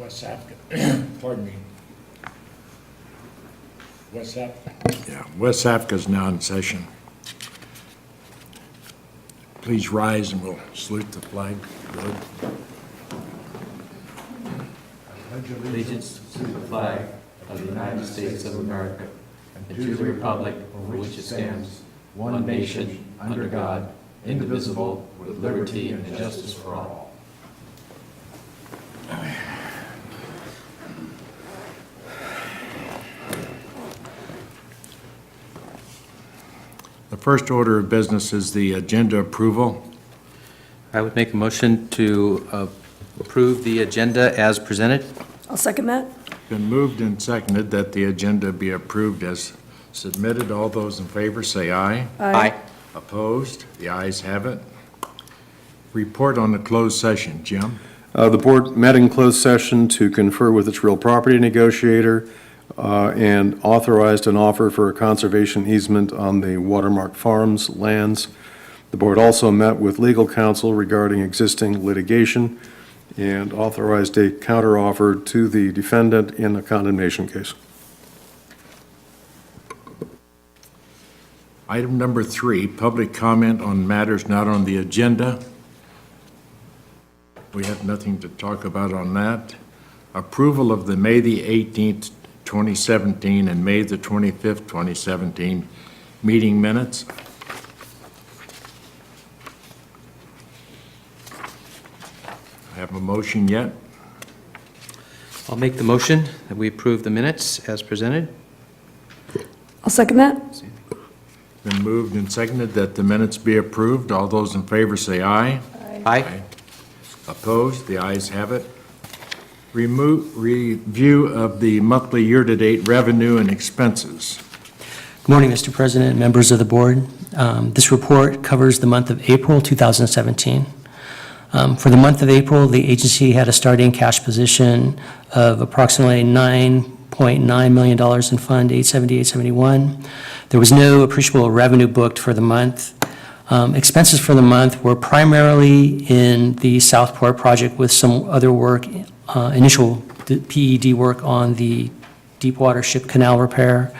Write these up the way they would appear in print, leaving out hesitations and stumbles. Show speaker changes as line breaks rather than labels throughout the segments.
West Africa, pardon me. West Africa. Yeah, West Africa is now in session. Please rise and we'll salute the flag. Good.
Allegiance to the flag of the United States of America and to the republic for which it stands, one nation, under God, indivisible, with liberty and justice for all.
The first order of business is the agenda approval.
I would make a motion to approve the agenda as presented.
I'll second that.
Been moved and seconded that the agenda be approved as submitted. All those in favor say aye.
Aye.
Opposed? The ayes have it. Report on the closed session. Jim?
The board met in closed session to confer with its real property negotiator and authorized an offer for a conservation easement on the Watermark Farms lands. The board also met with legal counsel regarding existing litigation and authorized a counteroffer to the defendant in a condemnation case.
Item number 3, public comment on matters not on the agenda. We have nothing to talk about on that. Approval of the May the 18th, 2017 and May the 25th, 2017 meeting minutes. I have a motion yet.
I'll make the motion that we approve the minutes as presented.
I'll second that.
Been moved and seconded that the minutes be approved. All those in favor say aye.
Aye.
Opposed? The ayes have it. Review of the monthly year-to-date revenue and expenses.
Good morning, Mr. President, members of the board. This report covers the month of April 2017. For the month of April, the agency had a starting cash position of approximately $9.9 million in Fund 87871. There was no appreciable revenue booked for the month. Expenses for the month were primarily in the Southport project with some other work, initial PED work on the Deepwater Ship Canal repair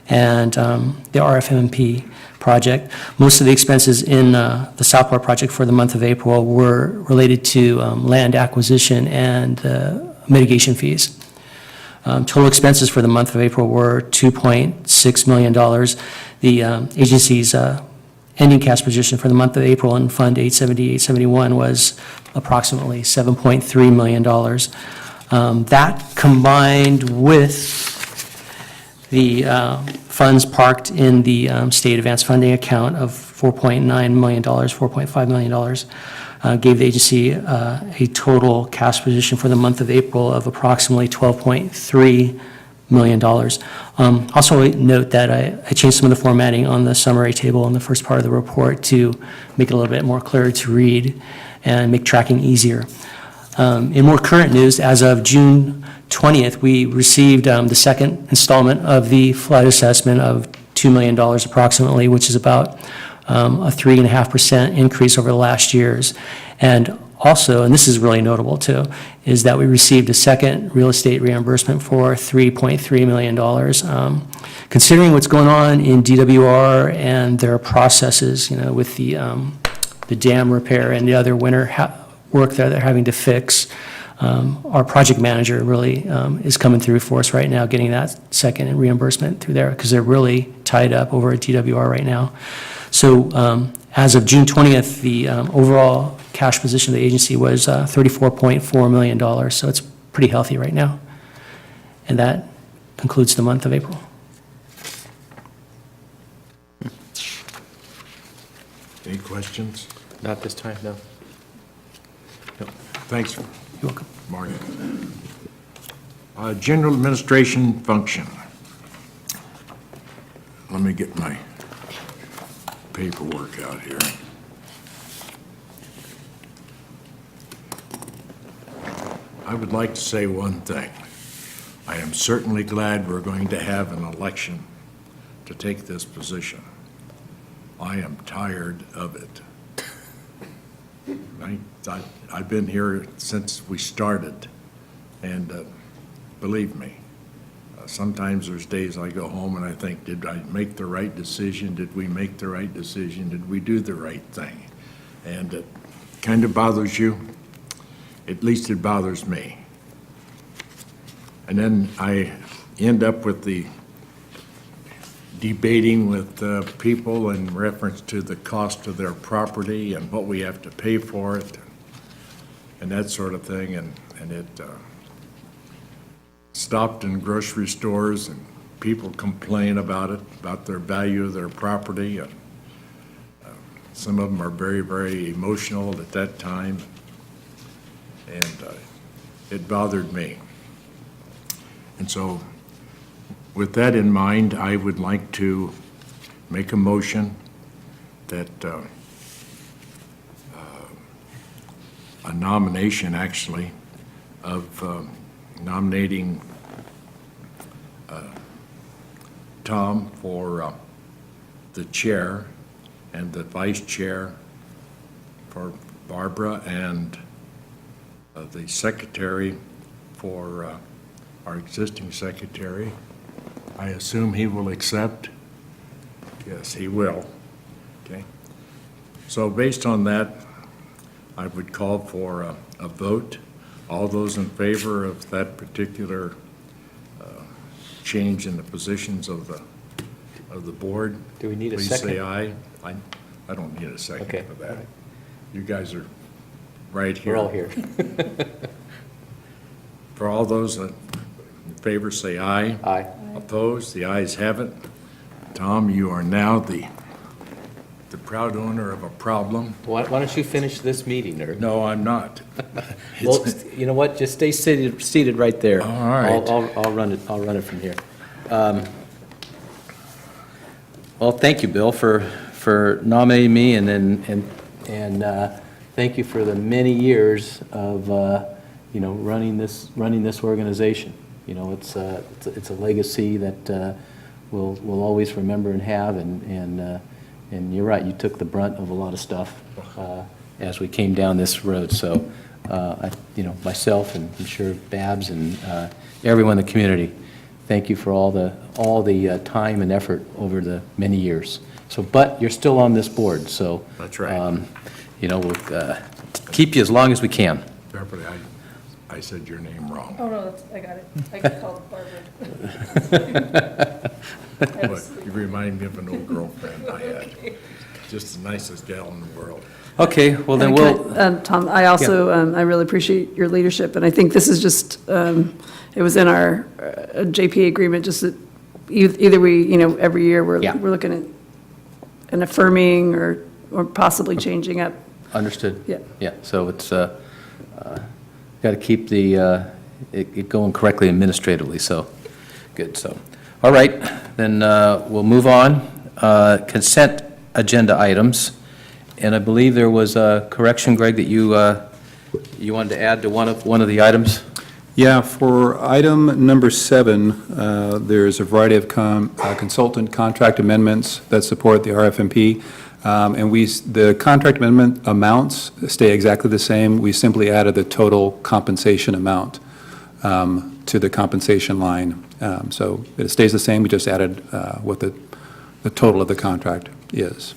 and the RFMP project. Most of the expenses in the Southport project for the month of April were related to land acquisition and mitigation fees. Total expenses for the month of April were $2.6 million. The agency's ending cash position for the month of April in Fund 87871 was approximately $7.3 million. That combined with the funds parked in the state advance funding account of $4.9 million, $4.5 million, gave the agency a total cash position for the month of April of approximately $12.3 million. Also note that I changed some of the formatting on the summary table in the first part of the report to make it a little bit more clear to read and make tracking easier. In more current news, as of June 20th, we received the second installment of the flood assessment of $2 million approximately, which is about a 3.5% increase over the last year's. And also, and this is really notable too, is that we received a second real estate reimbursement for $3.3 million. Considering what's going on in DWR and their processes, with the dam repair and the other winter work that they're having to fix, our project manager really is coming through for us right now, getting that second reimbursement through there because they're really tied up over at DWR right now. So as of June 20th, the overall cash position of the agency was $34.4 million, so it's pretty healthy right now. And that concludes the month of April.
Any questions?
Not this time, no.
Thanks,
You're welcome.
Marty. General administration function. Let me get my paperwork out here. I would like to say one thing. I am certainly glad we're going to have an election to take this position. I am tired of it. I've been here since we started, And believe me, sometimes there's days I go home and I think, did I make the right decision? Did we make the right decision? Did we do the right thing? And it kind of bothers you. At least it bothers me. And then I end up with the debating with people in reference to the cost of their property and what we have to pay for it and that sort of thing. And it stopped in grocery stores and people complain about it, about their value of their property. And some of them are very, very emotional at that time. And it bothered me. And so with that in mind, I would like to make a motion that a nomination, actually, of nominating Tom for the chair and the vice chair for Barbara, and the secretary for our existing secretary. I assume he will accept? Yes, he will. Okay. So based on that, I would call for a vote. All those in favor of that particular change in the positions of the board?
Do we need a
Please
second?
say aye. I don't need a second
Okay.
for that. You guys are right here.
We're all here.
For all those in favor, say aye.
Aye.
Opposed? The ayes have it. Tom, you are now the proud owner of a problem.
Why don't you finish this meeting, or?
No, I'm not.
Well, you know what, just stay seated right there.
All right.
I'll run it from here. Well, thank you, Bill, for nominating me, and thank you for the many years of, running this organization. You know, it's a legacy that we'll always remember and have, and you're right, you took the brunt of a lot of stuff as we came down this road. So, myself and I'm sure Babs and everyone in the community, thank you for all the time and effort over the many years. So, but you're still on this board, so.
That's right.
We'll keep you as long as we can.
Beverly, I said your name wrong.
Oh, no, I got it. I got called Barbara.
But you remind me of an old girlfriend I had. Just the nicest gal in the world.
Okay, well then
And
we'll,
Tom, I also, I really appreciate your leadership, and I think this is just, it was in our JPA agreement, just that either we, every year, we're
Yeah.
looking at an affirming or possibly changing up.
understood.
Yeah.
Yeah, so it's, got to keep it going correctly administratively, so, good, so. All right, then we'll move on. Consent agenda items, and I believe there was a correction, Greg, that you wanted to add to one of the items?
Yeah, for item number 7, there's a variety of consultant contract amendments that support the RFMP. And the contract amendment amounts stay exactly the same. We simply added the total compensation amount to the compensation line. So it stays the same, we just added what the total of the contract is.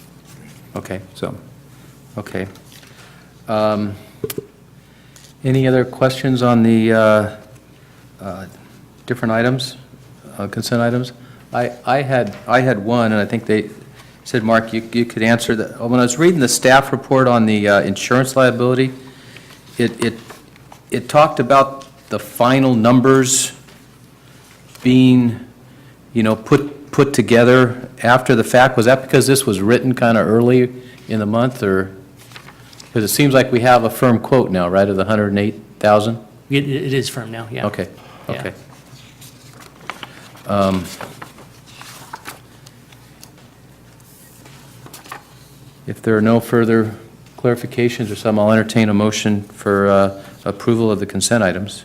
Okay,
So,
okay. Any other questions on the different items, consent items? I had one, and I think they said, Mark, you could answer that. When I was reading the staff report on the insurance liability, it talked about the final numbers being, put together after the fact. Was that because this was written kind of early in the month, or? Because it seems like we have a firm quote now, right, of the 108,000?
It is firm now, yeah.
Okay,
Yeah.
okay. If there are no further clarifications or something, I'll entertain a motion for approval of the consent items.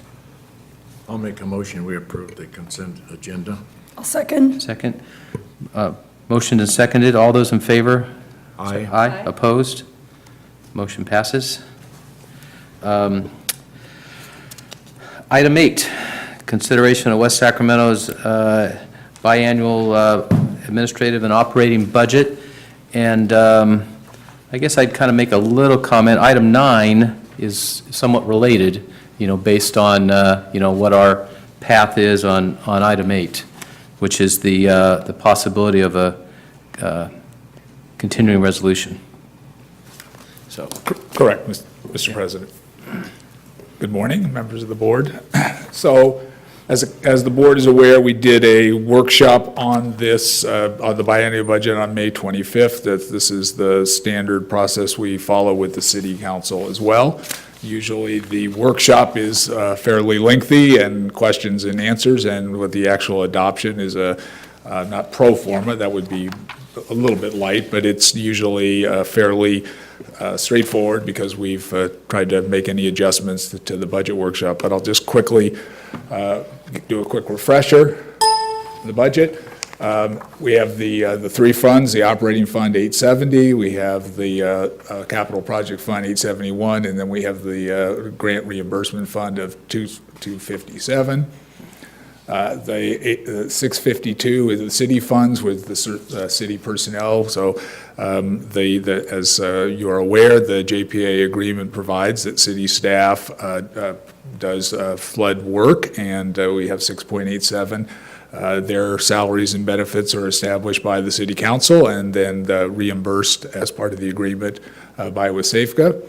I'll make a motion, we approve the consent agenda.
I'll second.
Second. Motion is seconded. All those in favor?
Aye.
Aye.
Aye.
Opposed? Motion passes. Item 8, consideration of West Sacramento's biannual administrative and operating budget. And I guess I'd kind of make a little comment. Item 9 is somewhat related, based on, what our path is on item 8, which is the possibility of a continuing resolution. So,
Correct, Mr. President. Good morning, members of the board. So, as the board is aware, we did a workshop on this, on the biennial budget on May 25th. This is the standard process we follow with the city council as well. Usually, the workshop is fairly lengthy and questions and answers, and with the actual adoption is not pro forma, that would be a little bit light, but it's usually fairly straightforward because we've tried to make any adjustments to the budget workshop. But I'll just quickly do a quick refresher. The budget. We have the three funds, the operating fund 870, we have the capital project fund 871, and then we have the grant reimbursement fund of 257. The 652 is the city funds with the city personnel. So as you are aware, the JPA agreement provides that city staff does flood work, and we have 6.87. Their salaries and benefits are established by the city council and then reimbursed as part of the agreement by WSAFCA.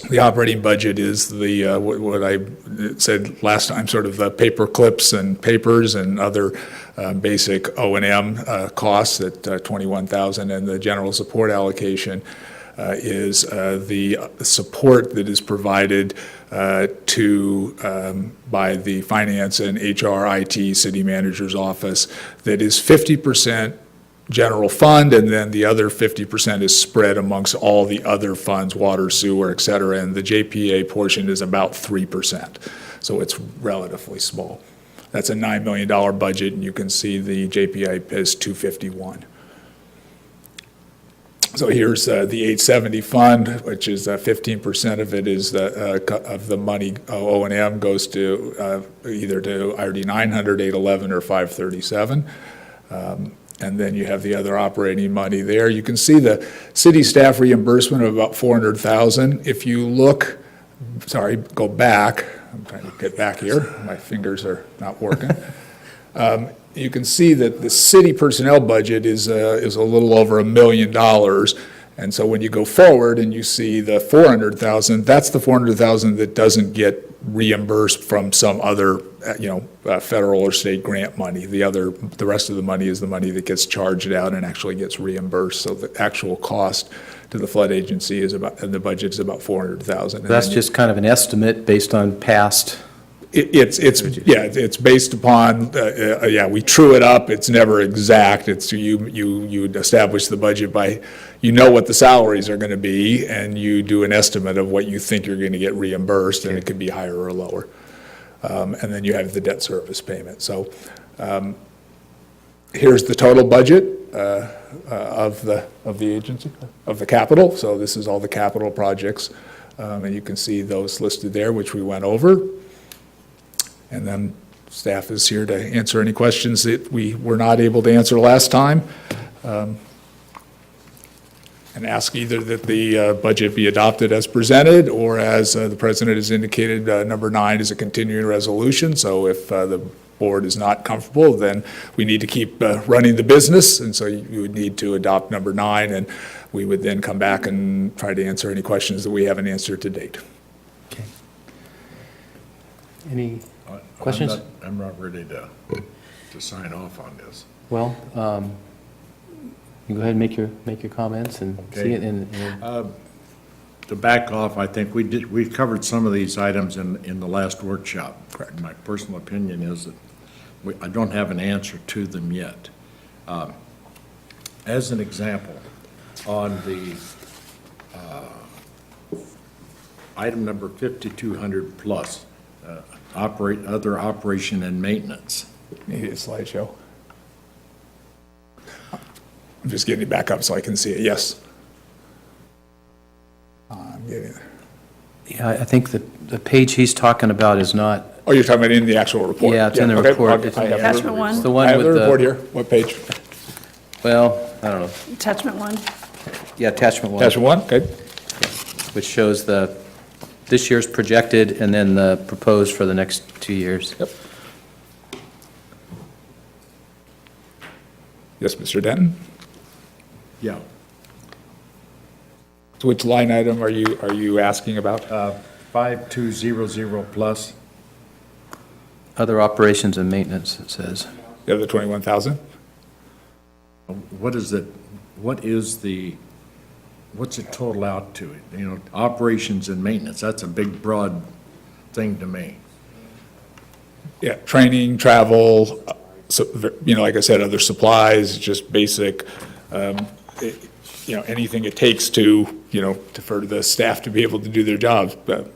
The operating budget is the what I said last time, sort of the paper clips and papers and other basic O&M costs at $21,000, and the general support allocation is the support that is provided to by the finance and HR IT city manager's office that is 50% general fund, and then the other 50% is spread amongst all the other funds, water, sewer, et cetera, and the JPA portion is about 3%. So it's relatively small. That's a $9 million budget, and you can see the JPA is 251. So here's the 870 fund, which is 15% of it is of the money O&M goes to either to IRD 900, 811, or 537. And then you have the other operating money there. You can see the city staff reimbursement of about $400,000. If you look, sorry, go back. I'm trying to get back here. My fingers are not working. You can see that the city personnel budget is a little over $1 million. And so when you go forward and you see the $400,000, that's the $400,000 that doesn't get reimbursed from some other, federal or state grant money. The rest of the money is the money that gets charged out and actually gets reimbursed. So the actual cost to the flood agency is and the budget is about $400,000.
that's just kind of an estimate based on past.
It's based upon, we true it up, it's never exact, it's you establish the budget by, what the salaries are gonna be, and you do an estimate of what you think you're gonna get reimbursed, and it could be higher or lower. And then you have the debt service payment. So here's the total budget of the agency, of the capital. So this is all the capital projects, and you can see those listed there, which we went over. And then staff is here to answer any questions that we were not able to answer last time. And ask either that the budget be adopted as presented, or as the president has indicated, number 9 is a continuing resolution. So if the board is not comfortable, then we need to keep running the business. And so you would need to adopt number 9, and we would then come back and try to answer any questions that we haven't answered to date.
Okay. Any questions?
I'm not ready to sign off on this.
Well, you go ahead and make your comments and
Okay.
see it. And
To back off, I think we've covered some of these items in the last workshop.
Correct.
My personal opinion is that I don't have an answer to them yet. As an example, on the item number 5200 plus, other operation and maintenance.
Need a slideshow. I'm just getting it back up so I can see it. Yes. I'm getting there.
Yeah, I think the page he's talking about is not,
Oh, you're talking about in the actual report?
Yeah, it's in the
okay,
report.
I
It's
have the-
Attachment one?
it's the
I
one
have
with
the report
the,
here. What page?
well, I don't know.
Attachment one?
Yeah, attachment one,
Attachment one, okay.
which shows this year's projected and then the proposed for the next 2 years.
Yep. Yes, Mr. Denton?
Yeah.
So which line item are you asking about?
5200 plus.
Other operations and maintenance, it says.
The other 21,000?
What is it, what's it total out to? You know, operations and maintenance, that's a big, broad thing to me.
Yeah, training, travel, so, you know, like I said, other supplies, just basic, you know, anything it takes to, you know, for the staff to be able to do their jobs. But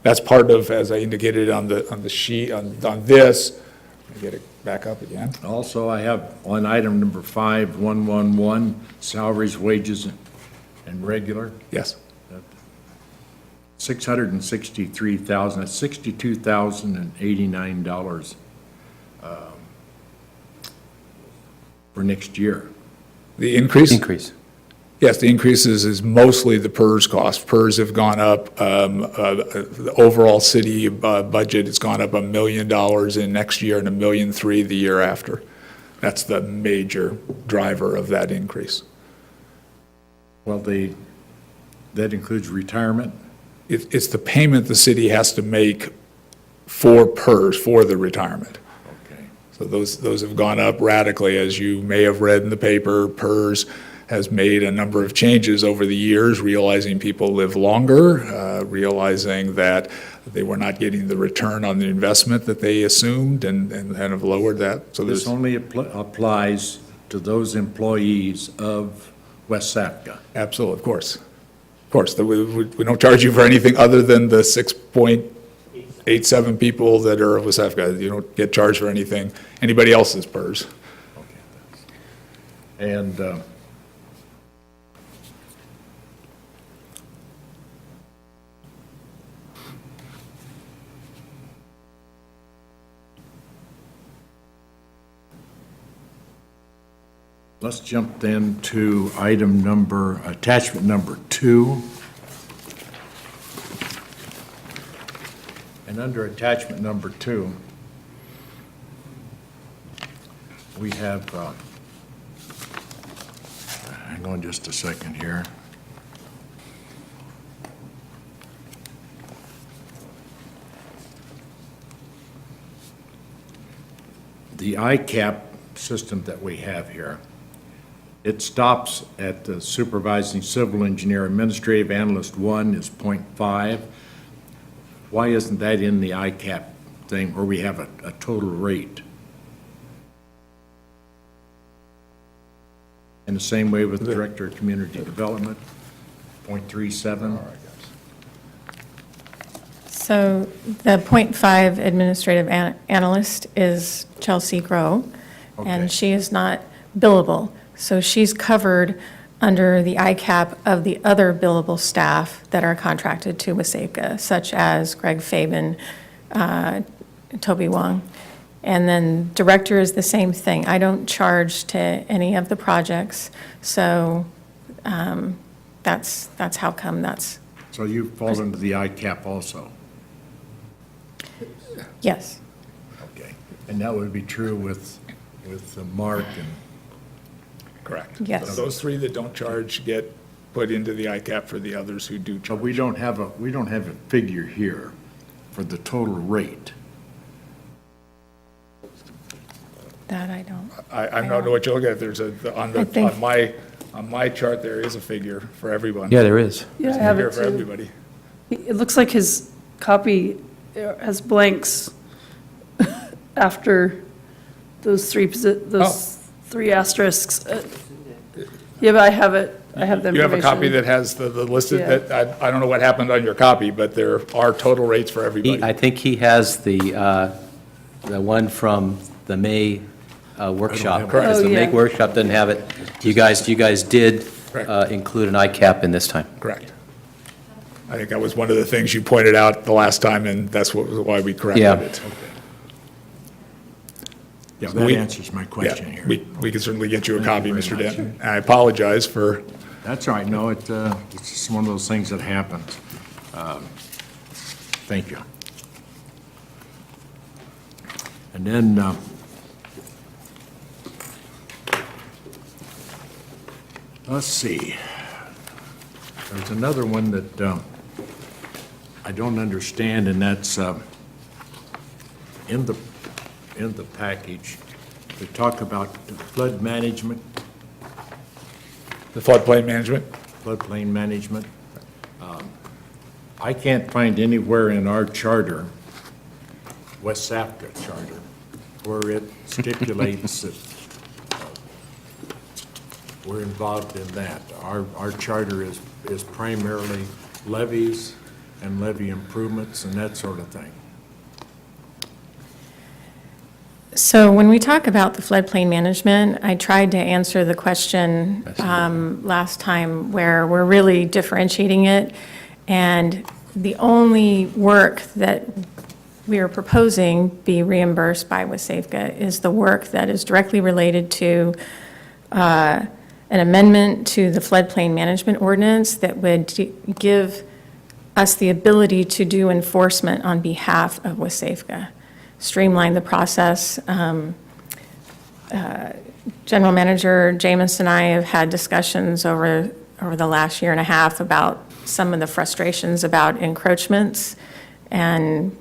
that's part of, as I indicated on the sheet, on this, let me get it back up again.
Also, I have on item number 5111, salaries, wages, and regular,
Yes,
$663,000, that's $62,089 for next year.
the increase?
Increase.
Yes, the increases is mostly the PERS cost. PERS have gone up, the overall city budget has gone up $1 million in next year and $1.3 million the year after. That's the major driver of that increase.
Well, that includes retirement?
It's the payment the city has to make for PERS, for the retirement.
Okay.
So those have gone up radically, as you may have read in the paper. PERS has made a number of changes over the years, realizing people live longer, realizing that they were not getting the return on the investment that they assumed and have lowered that. So
This
there's,
only applies to those employees of West Sapka.
absolutely, of course. Of course, we don't charge you for anything other than the 6.87 people that are with SAFCA. You don't get charged for anything, anybody else's PERS.
And let's jump then to attachment number 2. And under attachment number 2, we have, hang on just a second here. The ICAP system that we have here, it stops at the supervising civil engineer. Administrative analyst 1 is 0.5. Why isn't that in the ICAP thing where we have a total rate? And the same way with the director of community development, 0.37.
So the .5 administrative analyst is Chelsea Grow,
Okay.
and she is not billable. So she's covered under the ICAP of the other billable staff that are contracted to WSAPCA, such as Greg Fabian, Toby Wong. And then director is the same thing. I don't charge to any of the projects, so that's how come that's,
So you fall into the ICAP also?
yes.
Okay. And that would be true with Mark and,
Correct.
Yes.
So those 3 that don't charge get put into the ICAP for the others who do
but
charge.
we don't have a figure here for the total rate.
That I don't.
I don't know what you're looking at. There's on my chart, there is a figure for everyone.
Yeah, there is.
Yeah, I
There's a
have
figure
it
for
too.
everybody.
It looks like his copy has blanks after those three asterisks. Yeah, but I have it, I have the
You have
information.
a copy that has the listed,
Yeah.
that, I don't know what happened on your copy, but there are total rates for everybody.
I think he has the one from the May workshop.
have it.
Because the
Oh,
May
yeah.
workshop doesn't have it. You guys did
Correct.
include an ICAP in this time.
Correct. I think that was one of the things you pointed out the last time, and that's why we corrected
Yeah.
it.
Yeah,
So
that
we-
answers my question
Yeah,
here.
we can certainly get you a copy,
Thank you
Mr.
very much.
Denton. I apologize for,
That's all right, no, it's just one of those things that happens. Thank you. And then, let's see. There's another one that I don't understand, and that's in the package. They talk about flood management,
the floodplain management.
floodplain management. I can't find anywhere in our charter, West Safka charter, where it stipulates that we're involved in that. Our charter is primarily levees and levee improvements and that sort of thing.
So when we talk about the floodplain management, I tried to answer the question last time where we're really differentiating it. And the only work that we are proposing be reimbursed by WSAFCA is the work that is directly related to an amendment to the floodplain management ordinance that would give us the ability to do enforcement on behalf of WSAFCA, streamline the process. General Manager Jameis and I have had discussions over the last year and a half about some of the frustrations about encroachments and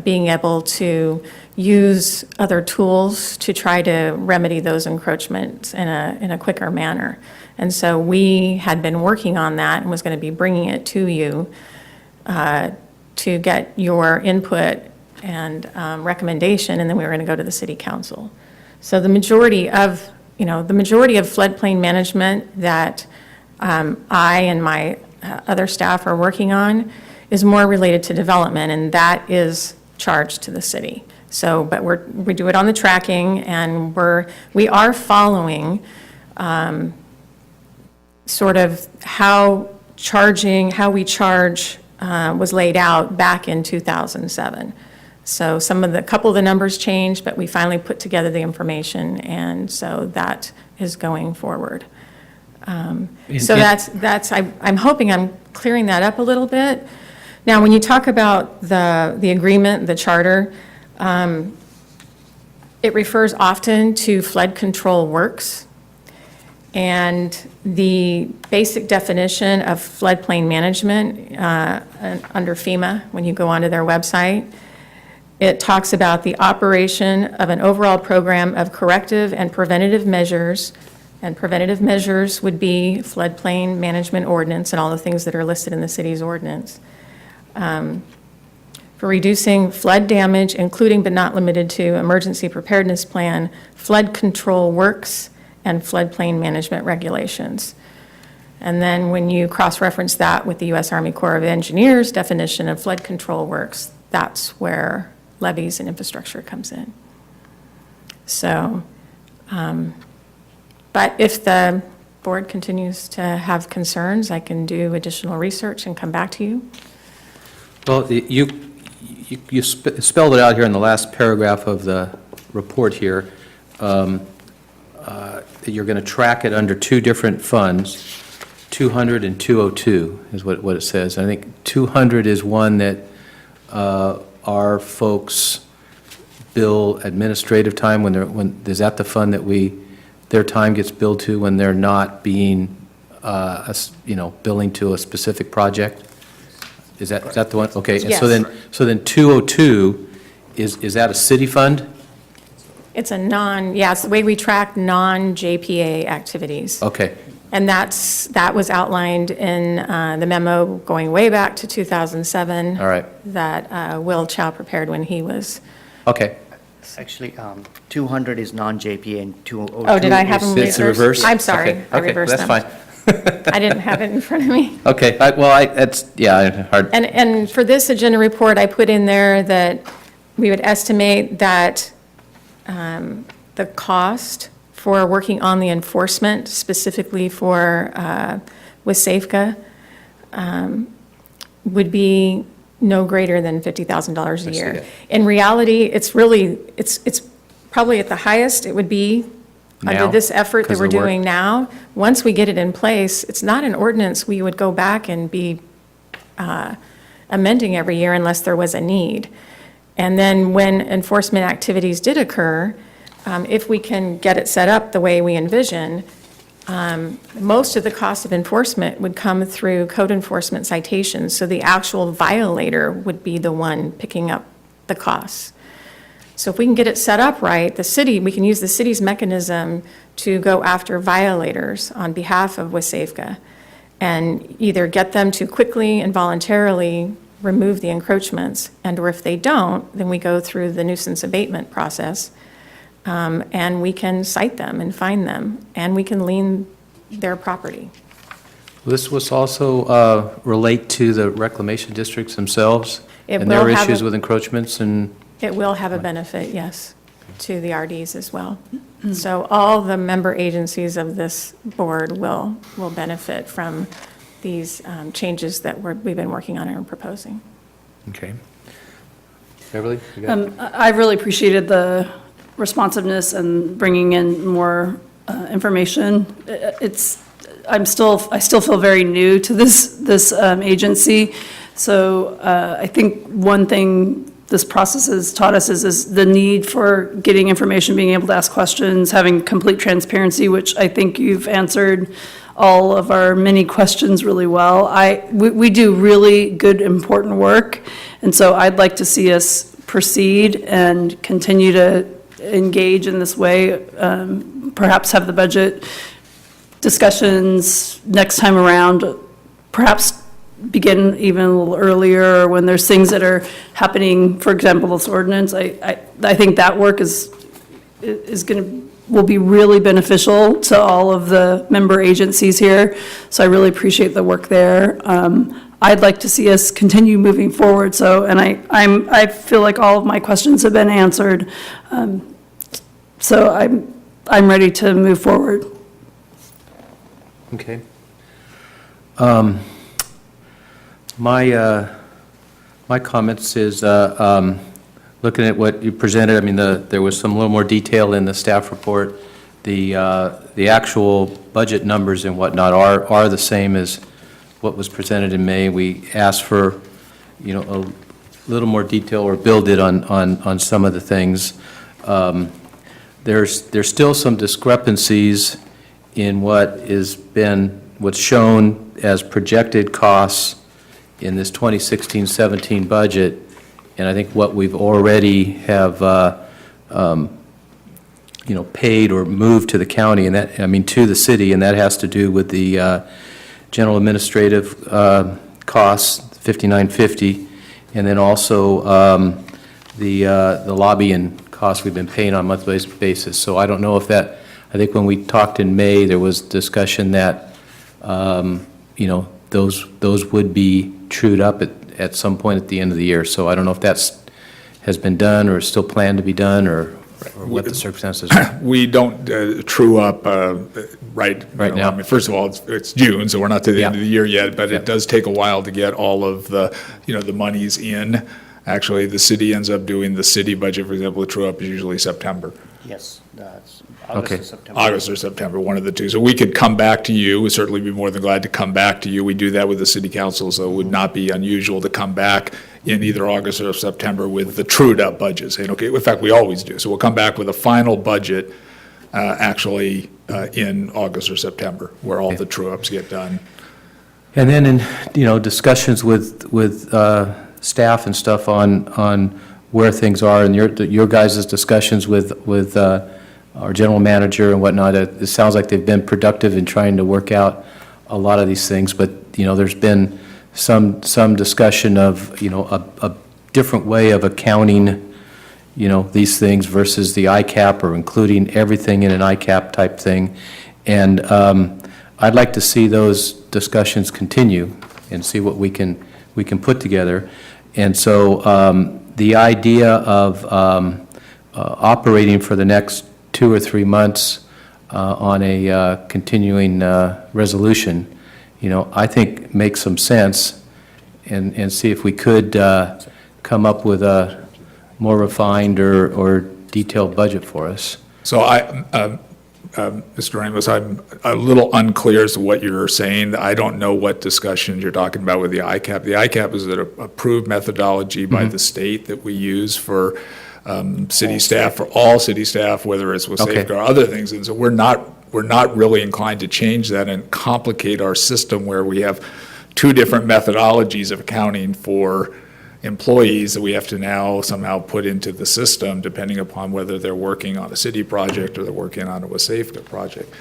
being able to use other tools to try to remedy those encroachments in a quicker manner. And so we had been working on that and was going to be bringing it to you to get your input and recommendation, and then we were going to go to the city council. So the majority of floodplain management that I and my other staff are working on is more related to development, and that is charged to the city. So, but we do it on the tracking, and we are following sort of how we charge was laid out back in 2007. So a couple of the numbers changed, but we finally put together the information, and so that is going forward. So I'm hoping I'm clearing that up a little bit. Now, when you talk about the agreement, the charter, it refers often to flood control works. And the basic definition of floodplain management under FEMA, when you go onto their website, it talks about the operation of an overall program of corrective and preventative measures. And preventative measures would be floodplain management ordinance and all the things that are listed in the city's ordinance. For reducing flood damage, including but not limited to emergency preparedness plan, flood control works, and floodplain management regulations. And then when you cross-reference that with the U.S. Army Corps of Engineers definition of flood control works, that's where levees and infrastructure comes in. So, but if the board continues to have concerns, I can do additional research and come back to you.
Well, you spelled it out here in the last paragraph of the report here, that you're going to track it under two different funds, 200 and 202 is what it says. I think 200 is one that our folks bill administrative time is that the fund that their time gets billed to when they're not being, billing to a specific project? Is that the one? Okay. And
Yes.
so then 202, is that a city fund?
It's it's the way we track non-JPA activities.
Okay.
And that was outlined in the memo going way back to 2007.
All right.
That Will Chow prepared when he was.
Okay.
Actually, 200 is non-JPA and 202
Oh, did I have them
It's the reverse?
I'm sorry,
Okay,
I reversed them.
that's fine.
I didn't have it in front of me.
Okay, hard.
And for this agenda report, I put in there that we would estimate that the cost for working on the enforcement, specifically with SAFCA, would be no greater than $50,000 a
I see
year.
that.
In reality, it's really, it's probably at the highest it would be under
Now,
this effort that
'cause
we're
of the work.
doing now. Once we get it in place, it's not an ordinance we would go back and be amending every year unless there was a need. And then when enforcement activities did occur, if we can get it set up the way we envision, most of the cost of enforcement would come through code enforcement citations, so the actual violator would be the one picking up the costs. So if we can get it set up right, the city, we can use the city's mechanism to go after violators on behalf of WSAFCA and either get them to quickly and voluntarily remove the encroachments, and/or if they don't, then we go through the nuisance abatement process, and we can cite them and fine them, and we can lien their property.
This was also relate to the reclamation districts themselves?
It
And their
will have
issues
a-
with encroachments and,
It will have a benefit, yes, to the RDs as well. So all the member agencies of this board will benefit from these changes that we've been working on and proposing.
okay. Beverly? you got-
I really appreciated the responsiveness and bringing in more information. I still feel very new to this agency. So I think one thing this process has taught us is the need for getting information, being able to ask questions, having complete transparency, which I think you've answered all of our many questions really well. We do really good, important work, and so I'd like to see us proceed and continue to engage in this way, perhaps have the budget discussions next time around, perhaps begin even a little earlier when there's things that are happening, for example, this ordinance. I think that work will be really beneficial to all of the member agencies here, so I really appreciate the work there. I'd like to see us continue moving forward, and I feel like all of my questions have been answered. So I'm ready to move forward.
Okay. My comments is, looking at what you presented, I mean, there was some little more detail in the staff report. The actual budget numbers and whatnot are the same as what was presented in May. We asked for, a little more detail or build it on some of the things. There's still some discrepancies in what's shown as projected costs in this 2016-17 budget, and I think what we've already have, paid or moved to the county, and to the city, and that has to do with the general administrative costs, $59.50, and then also the lobbying costs we've been paying on a monthly basis. So I don't know if that, I think when we talked in May, there was discussion that, those would be trued up at some point at the end of the year. So I don't know if has been done or is still planned to be done, or what the circumstances are.
We don't true up right
now.
I mean, first of all, it's June, so we're not to the end of the year yet, but
Yeah.
it does take a while to get all of the, the monies in. Actually, the city ends up doing the city budget, for example, the true up is usually September.
Yes, that's
Okay.
August to September.
August or September, one of the two. So we could come back to you, we'd certainly be more than glad to come back to you. We do that with the city council, so it would not be unusual to come back in either August or September with the trued-up budget, saying, okay, in fact, we always do. So we'll come back with a final budget, in August or September, where all the true-ups get done.
And then in, discussions with staff and stuff on where things are, and your guys' discussions with our general manager and whatnot, it sounds like they've been productive in trying to work out a lot of these things, but, there's been some discussion of, a different way of accounting, these things versus the ICAP, or including everything in an ICAP type thing. And I'd like to see those discussions continue and see what we can put together. And so the idea of operating for the next 2 or 3 months on a continuing resolution, I think makes some sense. and see if we could come up with a more refined or detailed budget for us.
So Mr. Ramos, I'm a little unclear as to what you're saying. I don't know what discussions you're talking about with the ICAP. The ICAP is an approved methodology by the state that we use for city staff, for all city staff, whether it's with
Okay.
Safeguard or other things. And so we're not really inclined to change that and complicate our system where we have two different methodologies of accounting for employees that we have to now somehow put into the system, depending upon whether they're working on a city project or they're working on a WSAFCA project.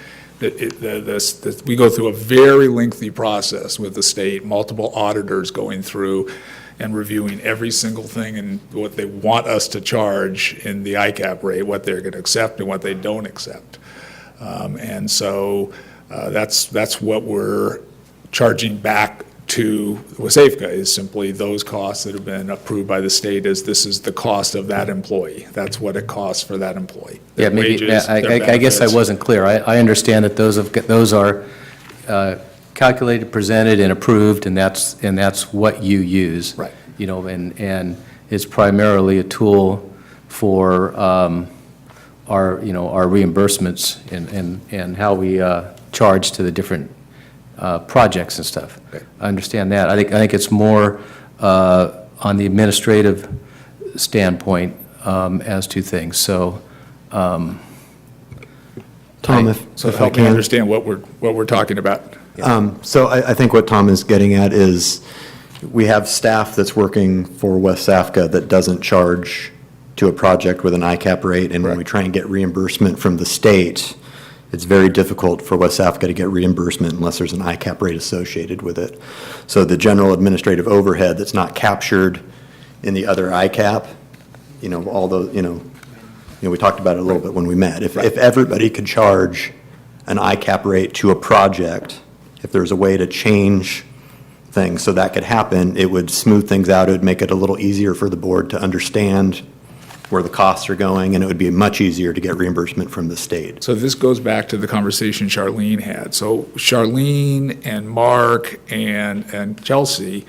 We go through a very lengthy process with the state, multiple auditors going through and reviewing every single thing and what they want us to charge in the ICAP rate, what they're going to accept and what they don't accept. And so that's what we're charging back to WSAFCA, is simply those costs that have been approved by the state as this is the cost of that employee. That's what it costs for that employee.
Yeah,
Their
maybe,
wages,
I
their
guess I
benefits.
wasn't clear. I understand that those are calculated, presented, and approved, and that's what you use.
Right.
You know, and it's primarily a tool for our reimbursements and how we charge to the different projects and stuff.
Okay.
I understand that. I think it's more on the administrative standpoint as to things. So,
Tom, if I
Help me
can.
understand what we're talking about.
So I think what Tom is getting at is we have staff that's working for West Safka that doesn't charge to a project with an ICAP rate, and when we try and get reimbursement from the state, it's very difficult for West Safka to get reimbursement unless there's an ICAP rate associated with it. So the general administrative overhead that's not captured in the other ICAP, all those, we talked about it a little bit when we met. If everybody could charge an ICAP rate to a project, if there's a way to change things so that could happen, it would smooth things out. It would make it a little easier for the board to understand where the costs are going, and it would be much easier to get reimbursement from the state.
So this goes back to the conversation Charlene had. So Charlene and Mark and Chelsea,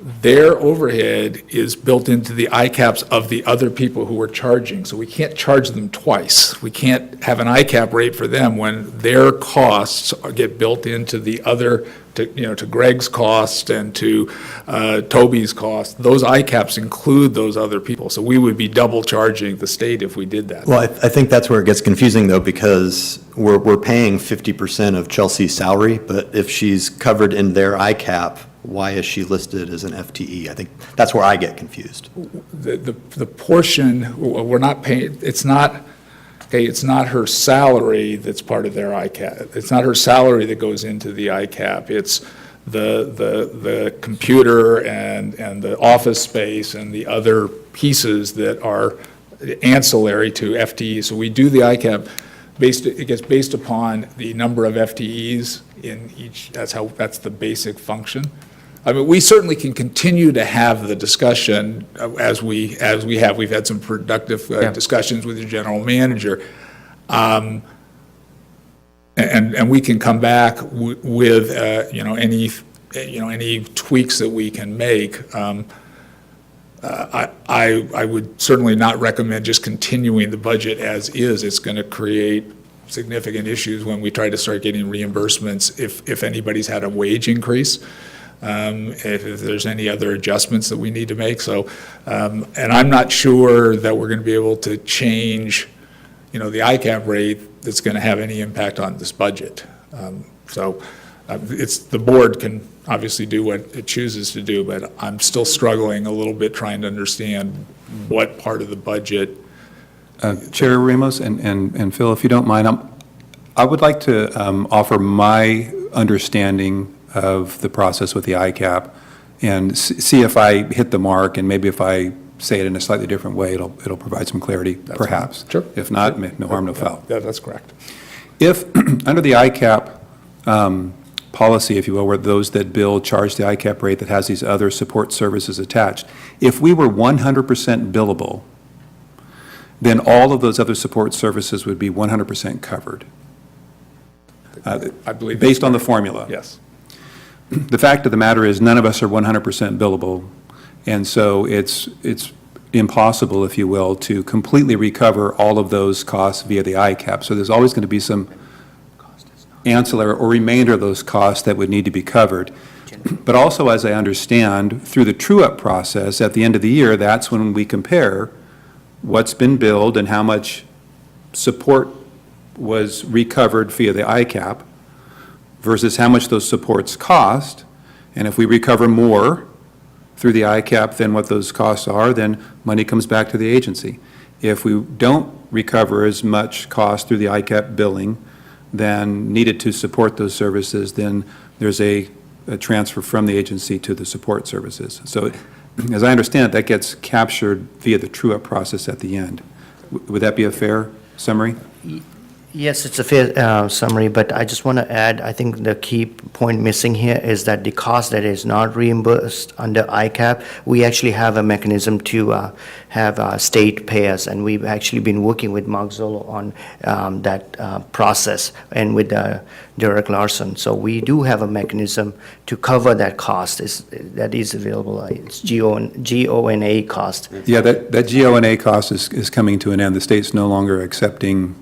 their overhead is built into the ICAPs of the other people who are charging. So we can't charge them twice. We can't have an ICAP rate for them when their costs get built into the other, to Greg's cost and to Toby's cost. Those ICAPs include those other people. So we would be double charging the state if we did that.
Well, I think that's where it gets confusing, though, because we're paying 50% of Chelsea's salary, but if she's covered in their ICAP, why is she listed as an FTE? I think that's where I get confused.
The portion, we're not paying, it's not her salary that's part of their ICAP. It's not her salary that goes into the ICAP. It's the computer and the office space and the other pieces that are ancillary to FTE. So we do the ICAP it gets based upon the number of FTEs in each, that's the basic function. I mean, we certainly can continue to have the discussion as we have. We've had some productive discussions with your general manager. And we can come back with, any tweaks that we can make. I would certainly not recommend just continuing the budget as is. It's going to create significant issues when we try to start getting reimbursements if anybody's had a wage increase. If there's any other adjustments that we need to make. So, and I'm not sure that we're going to be able to change, the ICAP rate that's going to have any impact on this budget. The board can obviously do what it chooses to do, but I'm still struggling a little bit trying to understand what part of the budget.
Chair Ramos and Phil, if you don't mind, I would like to offer my understanding of the process with the ICAP and see if I hit the mark, and maybe if I say it in a slightly different way, it'll provide some clarity, perhaps.
Sure.
If not, no harm, no foul.
Yeah, that's correct.
If, under the ICAP policy, if you will, where those that bill charge the ICAP rate that has these other support services attached, if we were 100% billable, then all of those other support services would be 100% covered.
I believe.
Based on the formula.
Yes.
the fact of the matter is, none of us are 100% billable, and so it's impossible, if you will, to completely recover all of those costs via the ICAP. So there's always going to be some ancillary or remainder of those costs that would need to be covered. But also, as I understand, through the true-up process, at the end of the year, that's when we compare what's been billed and how much support was recovered via the ICAP versus how much those supports cost. And if we recover more through the ICAP than what those costs are, then money comes back to the agency. If we don't recover as much cost through the ICAP billing than needed to support those services, then there's a transfer from the agency to the support services. So as I understand it, that gets captured via the true-up process at the end. Would that be a fair summary?
Yes, it's a fair summary, but I just want to add, I think the key point missing here is that the cost that is not reimbursed under ICAP, we actually have a mechanism to have state pay us, and we've actually been working with Mark Zolo on that process, and with Derek Larson. So we do have a mechanism to cover that cost that is available. It's GONA cost.
Yeah, that GONA cost is coming to an end. The state's no longer accepting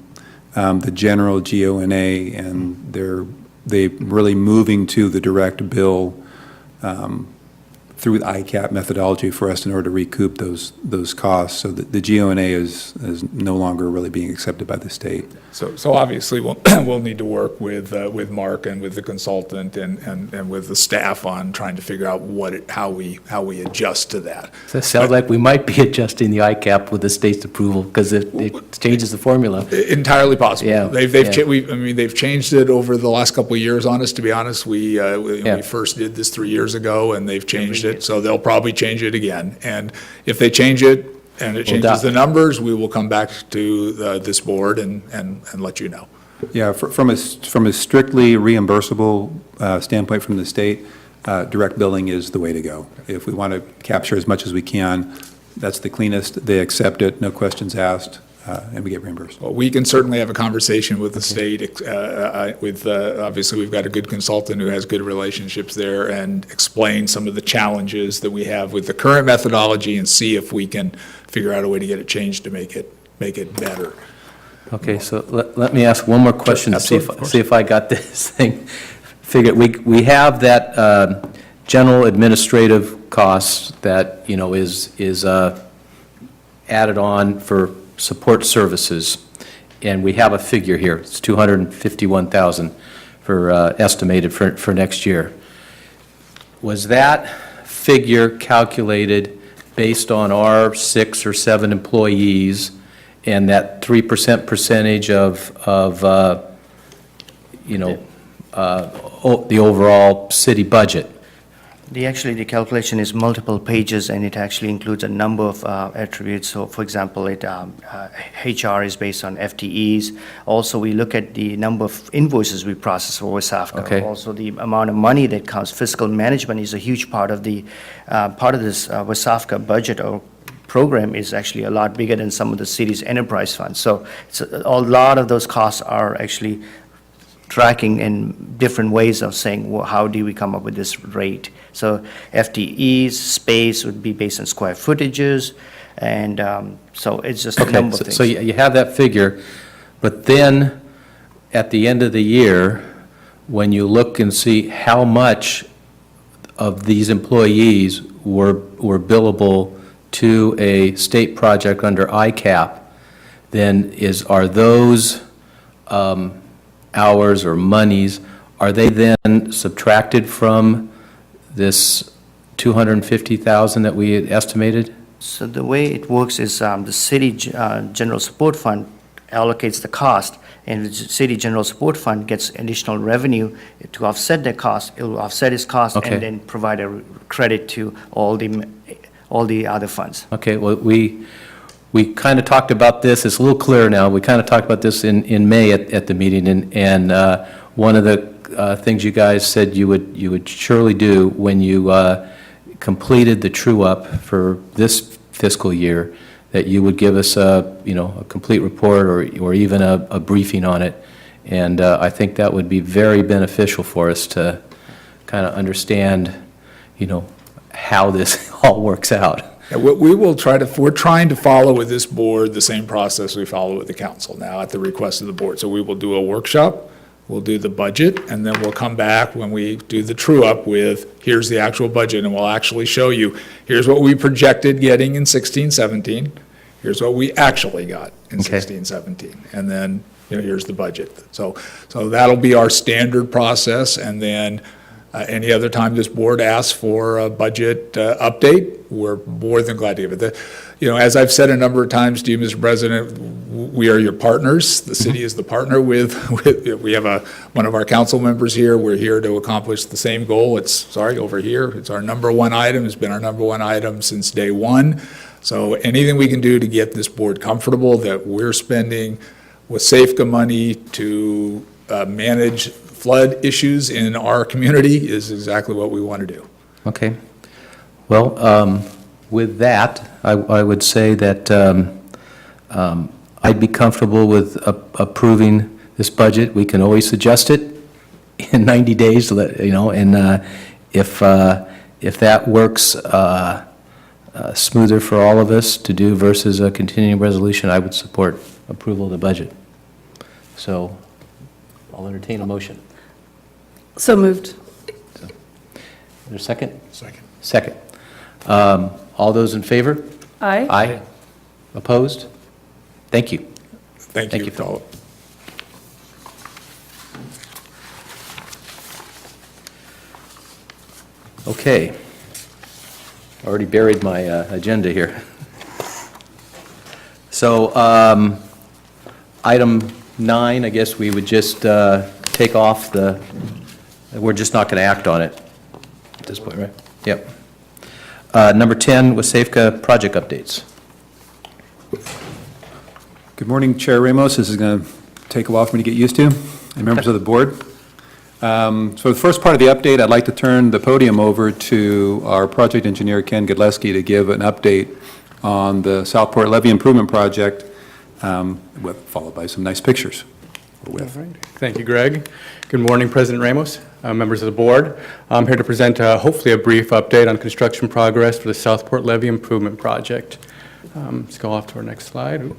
the general GONA, and they're really moving to the direct bill through the ICAP methodology for us in order to recoup those costs. So the GONA is no longer really being accepted by the state.
So obviously, we'll need to work with Mark and with the consultant and with the staff on trying to figure out how we adjust to that.
So it sounds like we might be adjusting the ICAP with the state's approval, because it changes the formula.
Entirely possible.
Yeah,
They've changed it over the last couple of years on us, to be honest. We first did this 3 years ago, and they've changed it, so they'll probably change it again. And if they change it, and it changes the numbers, we will come back to this board and let you know.
Yeah, from a strictly reimbursable standpoint from the state, direct billing is the way to go. If we want to capture as much as we can, that's the cleanest. They accept it, no questions asked, and we get reimbursed.
Well, we can certainly have a conversation with the state. Obviously, we've got a good consultant who has good relationships there, and explain some of the challenges that we have with the current methodology, and see if we can figure out a way to get it changed to make it better.
Okay, so let me ask one more question to see if I got this thing figured. We have that general administrative costs that, is added on for support services, and we have a figure here. It's $251,000 for estimated for next year. Was that figure calculated based on our 6 or 7 employees and that 3% percentage of the overall city budget?
The calculation is multiple pages, and it actually includes a number of attributes. So, for example, HR is based on FTEs. Also, we look at the number of invoices we process for WSAFCA.
Okay.
Also, the amount of money that comes. Fiscal management is a huge part of this WSAFCA budget or program is actually a lot bigger than some of the city's enterprise funds. So, a lot of those costs are actually tracking in different ways of saying, well, how do we come up with this rate? So FTEs, space would be based on square footages, and so it's just a number of things.
So you have that figure, but then at the end of the year, when you look and see how much of these employees were billable to a state project under ICAP, then are those hours or monies, are they then subtracted from this $250,000 that we had estimated?
So the way it works is the city general support fund allocates the cost, and the city general support fund gets additional revenue to offset that cost. It will offset its cost,
Okay.
and then provide a credit to all the other funds.
Okay, well, we kind of talked about this, it's a little clearer now, we kind of talked about this in May at the meeting, and one of the things you guys said you would surely do when you completed the true-up for this fiscal year, that you would give us a complete report or even a briefing on it, and I think that would be very beneficial for us to kind of understand, how this all works out.
Yeah, we will try to, we're trying to follow with this board the same process we follow with the council now at the request of the board. So we will do a workshop, we'll do the budget, and then we'll come back when we do the true-up with, here's the actual budget, and we'll actually show you, here's what we projected getting in 16-17, here's what we actually got in
Okay.
16-17, and then, here's the budget. So that'll be our standard process, and then any other time this board asks for a budget update, we're more than glad to give it. As I've said a number of times to you, Mr. President, we are your partners. The city is the partner with we have one of our council members here. We're here to accomplish the same goal. It's over here. It's our number one item. It's been our number one item since day one. So anything we can do to get this board comfortable that we're spending with Safeco money to manage flood issues in our community is exactly what we want to do.
Okay. Well, with that, I would say that I'd be comfortable with approving this budget. We can always adjust it in 90 days, and if that works smoother for all of us to do versus a continuing resolution, I would support approval of the budget. So I'll entertain a motion.
So moved.
Is there a second?
Second.
Second. All those in favor?
Aye.
Aye. Opposed? Thank you.
Thank
Thank
you,
you.
Philip.
Okay. Already buried my agenda here. So, item 9, I guess we would just take off we're just not going to act on it at this point, right? Yep. Number 10 was Safeco project updates.
Good morning, Chair Ramos. This is going to take a while for me to get used to, and members of the board. So the first part of the update, I'd like to turn the podium over to our project engineer, Ken Godleski, to give an update on the Southport Levee Improvement Project, followed by some nice pictures. With.
All right. Thank you, Greg. Good morning, President Ramos, members of the board. I'm here to present hopefully a brief update on construction progress for the Southport Levee Improvement Project. Let's go off to our next slide. Ooh.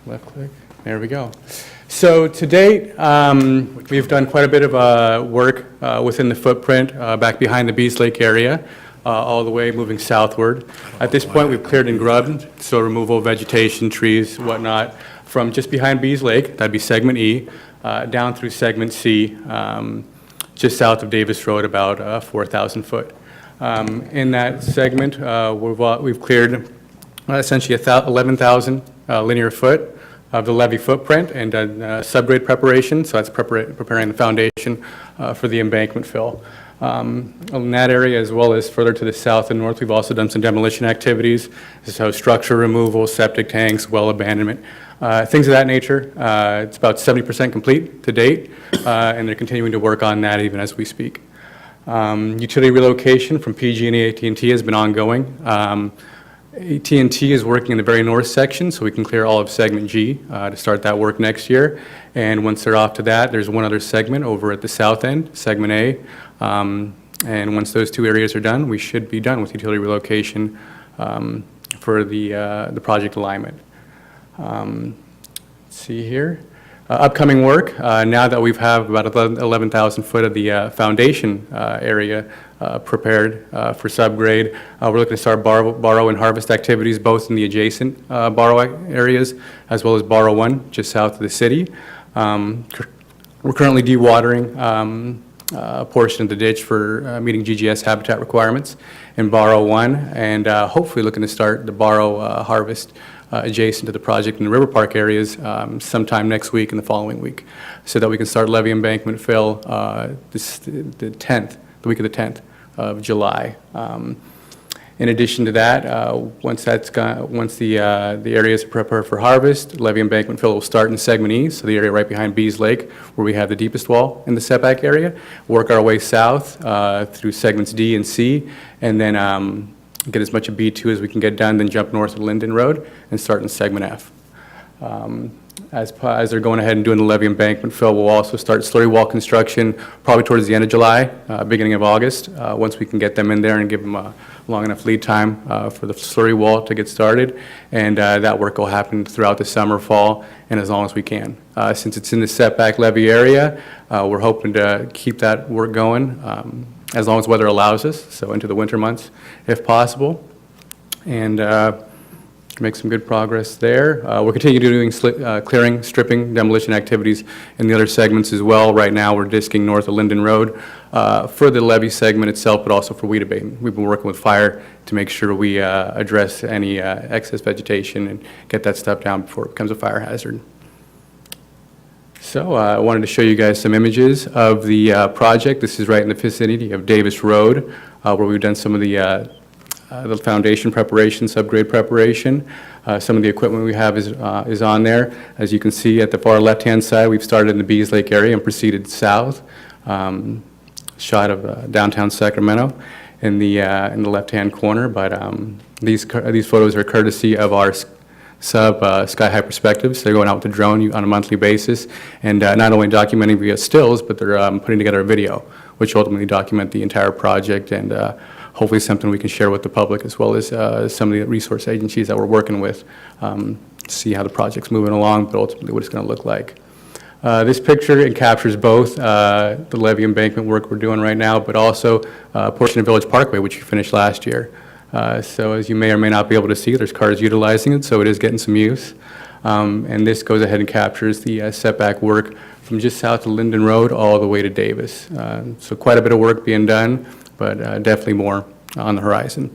Left click. There we go. So to date, we've done quite a bit of work within the footprint back behind the Bees Lake area, all the way moving southward. At this point, we've cleared and grubbed, so removal of vegetation, trees, whatnot, from just behind Bees Lake, that'd be segment E, down through segment C, just south of Davis Road, about 4,000 foot. In that segment, we've cleared essentially 11,000 linear foot of the levee footprint and done subgrade preparation, so that's preparing the foundation for the embankment fill. In that area, as well as further to the south and north, we've also done some demolition activities, so structure removal, septic tanks, well abandonment, things of that nature. It's about 70% complete to date, and they're continuing to work on that even as we speak. Utility relocation from PG&E AT&T has been ongoing. AT&T is working in the very north section, so we can clear all of segment G to start that work next year. And once they're off to that, there's one other segment over at the south end, segment A. And once those two areas are done, we should be done with utility relocation for the project alignment. Let's see here. Upcoming work, now that we have about 11,000 foot of the foundation area prepared for subgrade, we're looking to start borrow and harvest activities both in the adjacent borrow areas as well as borrow 1 just south of the city. We're currently dewatering a portion of the ditch for meeting GGS habitat requirements in borrow 1, and hopefully looking to start the borrow harvest adjacent to the project in the River Park areas sometime next week and the following week, so that we can start levee embankment fill the week of the 10th of July. In addition to that, once the areas are prepared for harvest, levee embankment fill will start in segment E, so the area right behind Bees Lake, where we have the deepest wall in the setback area. Work our way south through segments D and C, and then get as much of B2 as we can get done, then jump north of Linden Road and start in segment F. as they're going ahead and doing the levee embankment fill, we'll also start slurry wall construction probably towards the end of July, beginning of August, once we can get them in there and give them a long enough lead time for the slurry wall to get started. And that work will happen throughout the summer, fall, and as long as we can. Since it's in the setback levee area, we're hoping to keep that work going as long as weather allows us, so into the winter months if possible. And make some good progress there. We're continuing doing clearing, stripping, demolition activities in the other segments as well. Right now, we're disking north of Linden Road for the levee segment itself, but also for weed abatement. We've been working with fire to make sure we address any excess vegetation and get that stuff down before it becomes a fire hazard. So I wanted to show you guys some images of the project. This is right in the vicinity of Davis Road, where we've done some of the foundation preparation, subgrade preparation. Some of the equipment we have is on there. As you can see at the far left-hand side, we've started in the Bees Lake area and proceeded south. Shot of downtown Sacramento in the left-hand corner. But these photos are courtesy of our Sky High Perspectives. They're going out with the drone on a monthly basis, and not only documenting via stills, but they're putting together a video, which ultimately document the entire project, and hopefully something we can share with the public, as well as some of the resource agencies that we're working with, to see how the project's moving along, but ultimately what it's going to look like. This picture, it captures both the levee embankment work we're doing right now, but also a portion of Village Parkway, which we finished last year. So as you may or may not be able to see, there's cars utilizing it, so it is getting some use. And this goes ahead and captures the setback work from just south of Linden Road all the way to Davis. So quite a bit of work being done, but definitely more on the horizon.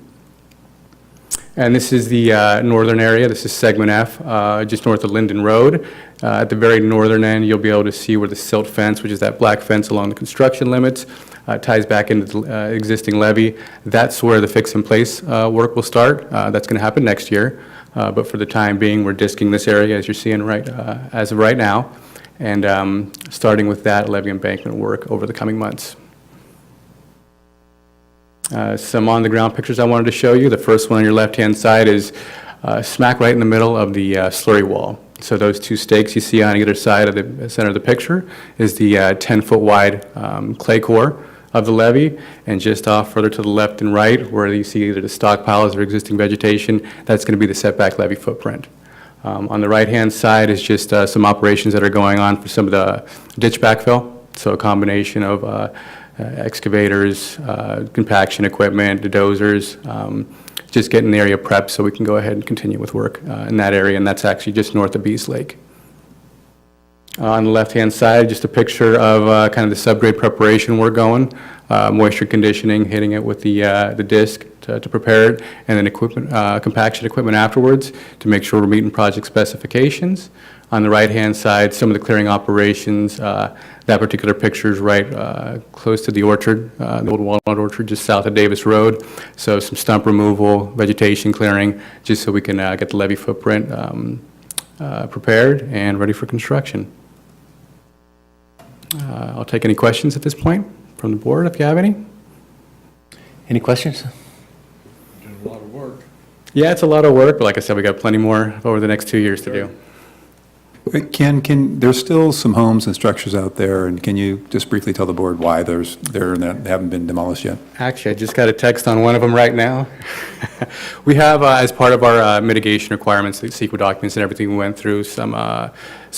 And this is the northern area. This is segment F, just north of Linden Road. At the very northern end, you'll be able to see where the silt fence, which is that black fence along the construction limits, ties back into the existing levee. That's where the fix-in-place work will start. That's going to happen next year. But for the time being, we're disking this area, as you're seeing right as of right now, and starting with that levee embankment work over the coming months. Some on-the-ground pictures I wanted to show you. The first one on your left-hand side is smack right in the middle of the slurry wall. So those two stakes you see on either side of the center of the picture is the 10-foot wide clay core of the levee, and just off further to the left and right, where you see either the stockpiles or existing vegetation, that's going to be the setback levee footprint. On the right-hand side is just some operations that are going on for some of the ditch backfill, so a combination of excavators, compaction equipment, the dozers, just getting the area prepped so we can go ahead and continue with work in that area, and that's actually just north of Bees Lake. On the left-hand side, just a picture of kind of the subgrade preparation we're going, moisture conditioning, hitting it with the disc to prepare it, and then compaction equipment afterwards to make sure we're meeting project specifications. On the right-hand side, some of the clearing operations. That particular picture is right close to the orchard, the old walnut orchard just south of Davis Road. So some stump removal, vegetation clearing, just so we can get the levee footprint prepared and ready for construction. I'll take any questions at this point from the board, if you have any.
Any questions?
Did a lot of work.
Yeah, it's a lot of work, but like I said, we got plenty more over the next 2 years to do.
There's still some homes and structures out there, and can you just briefly tell the board why they haven't been demolished yet?
Actually, I just got a text on one of them right now. We have, as part of our mitigation requirements, the CEQA documents and everything, we went through some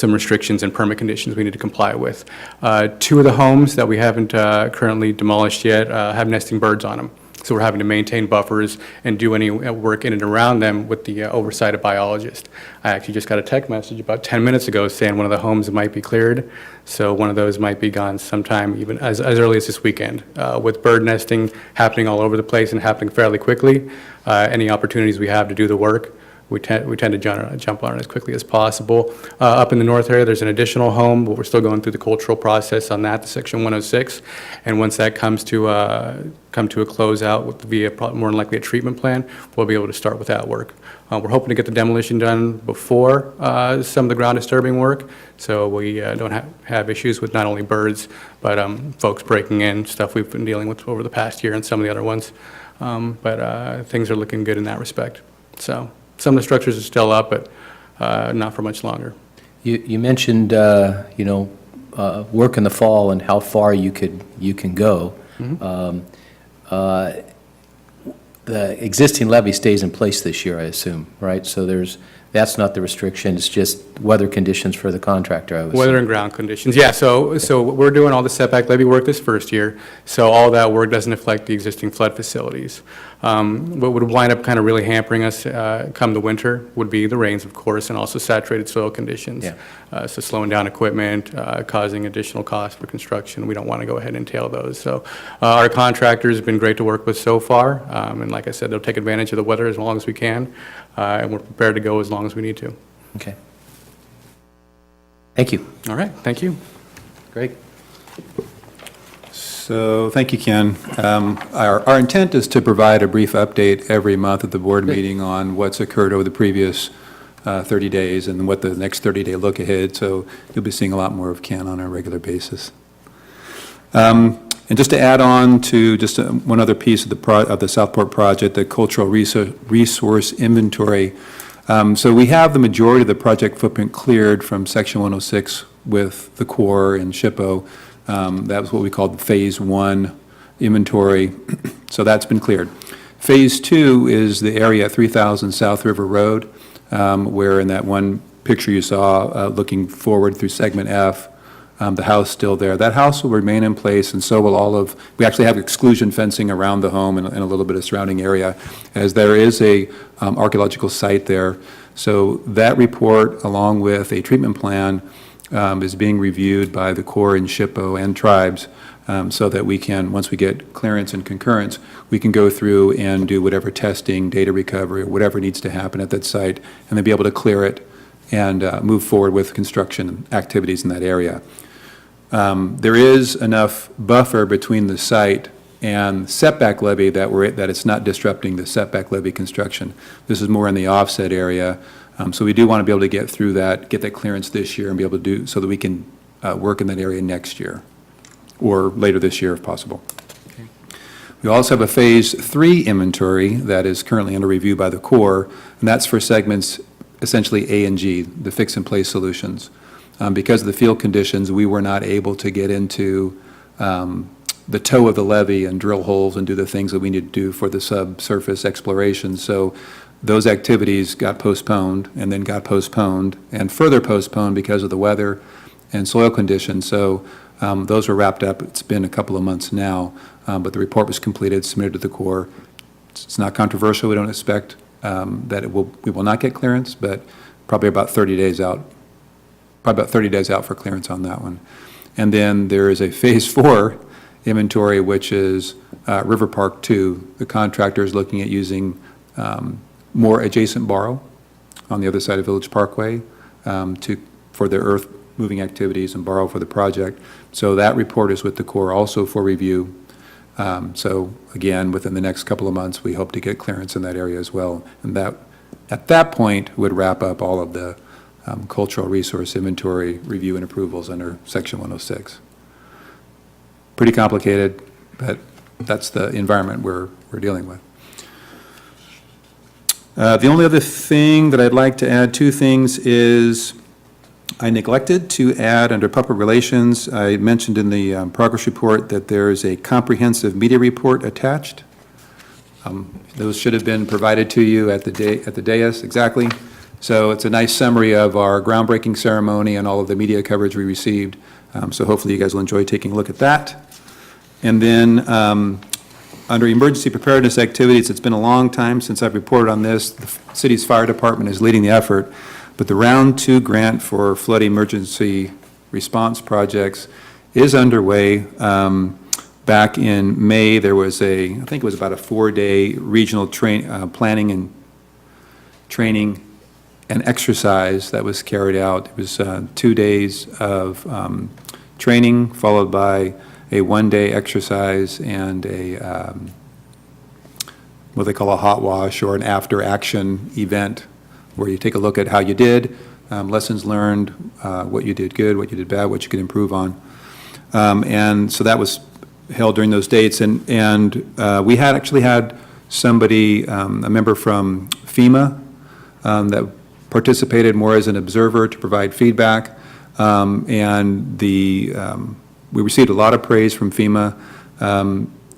restrictions and permit conditions we need to comply with. 2 of the homes that we haven't currently demolished yet have nesting birds on them. So we're having to maintain buffers and do any work in and around them with the oversight of biologist. I actually just got a text message about 10 minutes ago saying one of the homes might be cleared. So one of those might be gone sometime even as early as this weekend. With bird nesting happening all over the place and happening fairly quickly, any opportunities we have to do the work, we tend to jump on it as quickly as possible. Up in the north area, there's an additional home, but we're still going through the cultural process on that, the Section 106. And once that comes to come to a closeout via more than likely a treatment plan, we'll be able to start with that work. We're hoping to get the demolition done before some of the ground disturbing work, so we don't have issues with not only birds, but folks breaking in, stuff we've been dealing with over the past year and some of the other ones. But things are looking good in that respect. So some of the structures are still up, but not for much longer.
You mentioned, work in the fall and how far you can go. The existing levee stays in place this year, I assume, right? So that's not the restriction, it's just weather conditions for the contractor, I would
Weather
assume.
and ground conditions, yeah, so we're doing all the setback levee work this first year, so all that work doesn't affect the existing flood facilities. What would wind up kind of really hampering us come the winter would be the rains, of course, and also saturated soil conditions.
Yeah.
So slowing down equipment, causing additional costs for construction, we don't want to go ahead and entail those. So our contractors have been great to work with so far, and like I said, they'll take advantage of the weather as long as we can, and we're prepared to go as long as we need to.
Okay. Thank you.
All right, thank you.
Greg?
So, thank you, Ken. Our intent is to provide a brief update every month at the board meeting on what's occurred over the previous 30 days and what the next 30-day look ahead, so you'll be seeing a lot more of Ken on a regular basis. And just to add on to just one other piece of the Southport project, the cultural resource inventory. So we have the majority of the project footprint cleared from Section 106 with the Corps and SHPO. That was what we called the Phase 1 inventory, so that's been cleared. Phase 2 is the area at 3000 South River Road, where in that one picture you saw looking forward through segment F, the house still there. That house will remain in place, and so will we actually have exclusion fencing around the home and a little bit of surrounding area, as there is a archaeological site there. So that report, along with a treatment plan, is being reviewed by the Corps and SHPO and tribes, so that we can, once we get clearance and concurrence, we can go through and do whatever testing, data recovery, or whatever needs to happen at that site, and then be able to clear it and move forward with construction activities in that area. There is enough buffer between the site and setback levee that it's not disrupting the setback levee construction. This is more in the offset area, so we do want to be able to get through that, get that clearance this year, and be able to do so that we can work in that area next year, or later this year if possible. We also have a Phase 3 inventory that is currently under review by the Corps, and that's for segments essentially A and G, the fix-and-place solutions. Because of the field conditions, we were not able to get into the toe of the levee and drill holes and do the things that we need to do for the subsurface exploration. So those activities got postponed and then got postponed and further postponed because of the weather and soil conditions. So those were wrapped up. It's been a couple of months now, but the report was completed, submitted to the Corps. It's not controversial. We don't expect that we will not get clearance, but probably about 30 days out. Probably about 30 days out for clearance on that one. And then there is a Phase 4 inventory, which is River Park 2. The contractor is looking at using more adjacent borrow on the other side of Village Parkway for their earth moving activities and borrow for the project. So that report is with the Corps also for review. So again, within the next couple of months, we hope to get clearance in that area as well. And that, at that point, would wrap up all of the cultural resource inventory review and approvals under Section 106. Pretty complicated, but that's the environment we're dealing with. The only other thing that I'd like to add, two things, is I neglected to add under public relations, I mentioned in the progress report that there is a comprehensive media report attached. Those should have been provided to you at the dais, exactly. So it's a nice summary of our groundbreaking ceremony and all of the media coverage we received. So hopefully you guys will enjoy taking a look at that. And then under emergency preparedness activities, it's been a long time since I've reported on this. The city's fire department is leading the effort, but the Round 2 grant for flood emergency response projects is underway. Back in May, there was I think it was about a 4-day regional planning and training and exercise that was carried out. It was 2 days of training followed by a 1-day exercise and what they call a hot wash or an after action event where you take a look at how you did, lessons learned, what you did good, what you did bad, what you could improve on. And so that was held during those dates. And we actually had somebody, a member from FEMA that participated more as an observer to provide feedback. And we received a lot of praise from FEMA.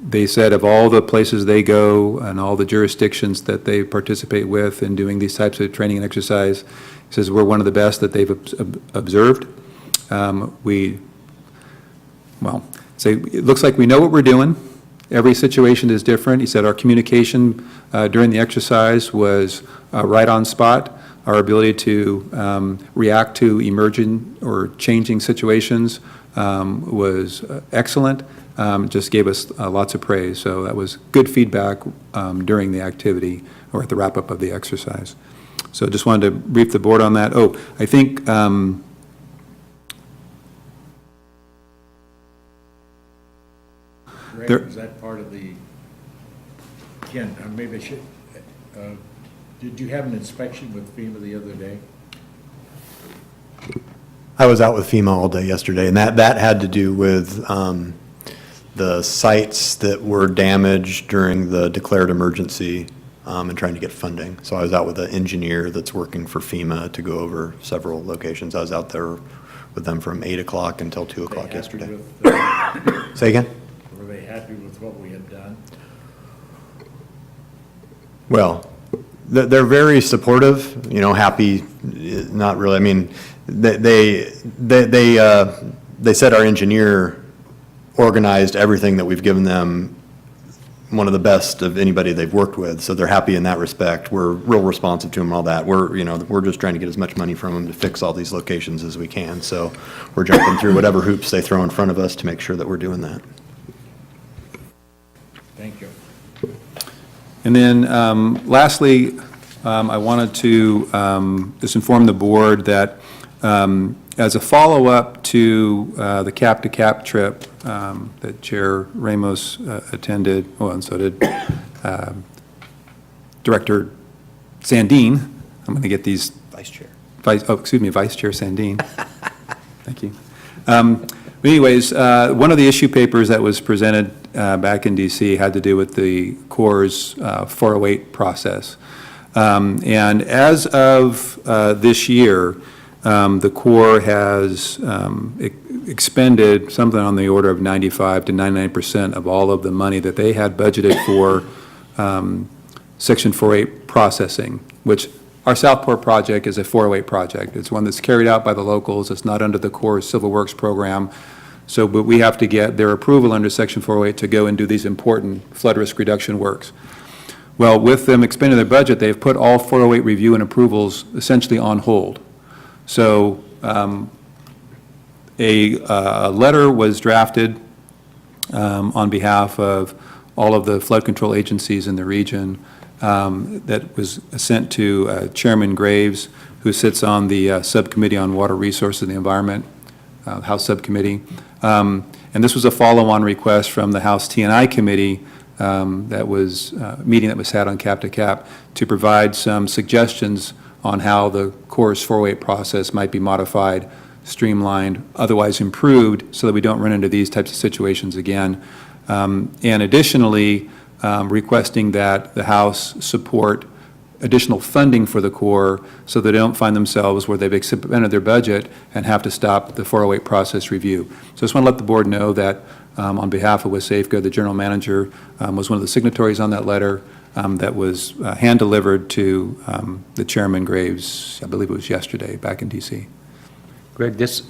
They said of all the places they go and all the jurisdictions that they participate with in doing these types of training and exercise, he says we're one of the best that they've observed. Say it looks like we know what we're doing. Every situation is different. He said our communication during the exercise was right on spot. Our ability to react to emerging or changing situations was excellent. Just gave us lots of praise. So that was good feedback during the activity or at the wrap-up of the exercise. So just wanted to brief the board on that. Oh, I think
Greg, is that part of the, Ken, maybe I should, did you have an inspection with FEMA the other day?
I was out with FEMA all day yesterday, and that had to do with the sites that were damaged during the declared emergency and trying to get funding. So I was out with an engineer that's working for FEMA to go over several locations. I was out there with them from 8 o'clock until 2 o'clock yesterday. Say again?
Were they happy with what we had done?
Well, they're very supportive, happy, not really. I mean, they said our engineer organized everything that we've given them, one of the best of anybody they've worked with, so they're happy in that respect. We're real responsive to them and all that. We're just trying to get as much money from them to fix all these locations as we can, so we're jumping through whatever hoops they throw in front of us to make sure that we're doing that.
Thank you.
And then lastly, I wanted to just inform the board that as a follow-up to the Cap-to-Cap trip that Chair Ramos attended, and so did Director Sandin. I'm going to get these.
Vice Chair.
Vice Chair Sandin. Thank you. Anyways, one of the issue papers that was presented back in DC had to do with the Corps' 408 process. And as of this year, the Corps has expended something on the order of 95 to 99% of all of the money that they had budgeted for Section 408 processing, which our Southport project is a 408 project. It's one that's carried out by the locals. It's not under the Corps' Civil Works program. So, but we have to get their approval under Section 408 to go and do these important flood risk reduction works. Well, with them expanding their budget, they've put all 408 review and approvals essentially on hold. So a letter was drafted on behalf of all of the flood control agencies in the region that was sent to Chairman Graves, who sits on the Subcommittee on Water Resources and the Environment, House Subcommittee. And this was a follow-on request from the House T&I Committee that was meeting that was had on Cap-to-Cap to provide some suggestions on how the Corps' 408 process might be modified, streamlined, otherwise improved, so that we don't run into these types of situations again. And additionally, requesting that the House support additional funding for the Corps so they don't find themselves where they've expended their budget and have to stop the 408 process review. So I just want to let the board know that on behalf of WSAFCA, the general manager was one of the signatories on that letter that was hand-delivered to the Chairman Graves, I believe it was yesterday, back in D.C.
Greg, this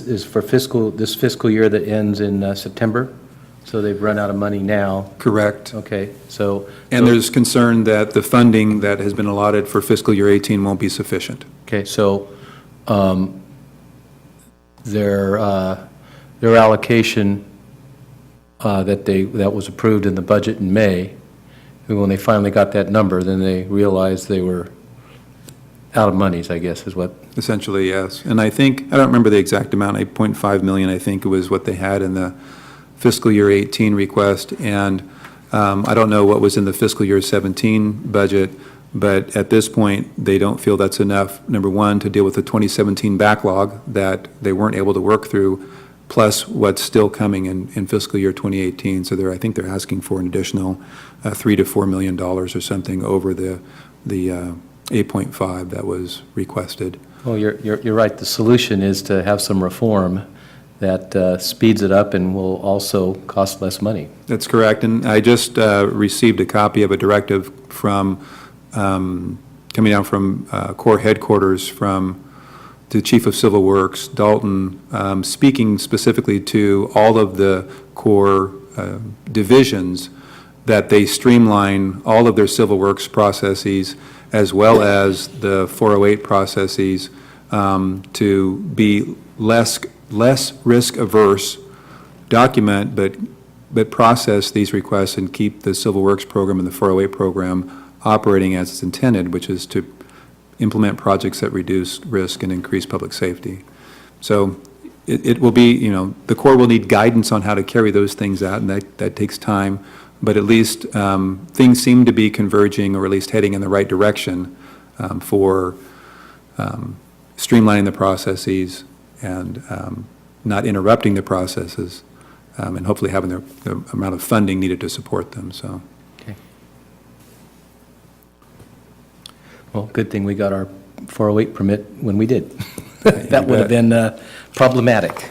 is for this fiscal year that ends in September, so they've run out of money now.
Correct.
Okay, so.
And there's concern that the funding that has been allotted for fiscal year 18 won't be sufficient.
Okay, so their allocation that was approved in the budget in May, and when they finally got that number, then they realized they were out of monies, I guess, is what.
Essentially, yes. And I think, I don't remember the exact amount, 8.5 million, I think it was what they had in the fiscal year 18 request. And I don't know what was in the fiscal year 17 budget, but at this point, they don't feel that's enough, number one, to deal with the 2017 backlog that they weren't able to work through plus what's still coming in fiscal year 2018. So I think they're asking for an additional $3 to $4 million or something over the 8.5 that was requested.
Well, you're right. The solution is to have some reform that speeds it up and will also cost less money.
That's correct, and I just received a copy of a directive from, coming down from Corps headquarters from the Chief of Civil Works, Dalton, speaking specifically to all of the Corps divisions, that they streamline all of their civil works processes as well as the 408 processes to be less risk averse, document but process these requests and keep the civil works program and the 408 program operating as it's intended, which is to implement projects that reduce risk and increase public safety. So it will be, the Corps will need guidance on how to carry those things out, and that takes time, but at least things seem to be converging, or at least heading in the right direction for streamlining the processes and not interrupting the processes, and hopefully having the amount of funding needed to support them, so.
Okay. Well, good thing we got our 408 permit when we did. That would have been problematic.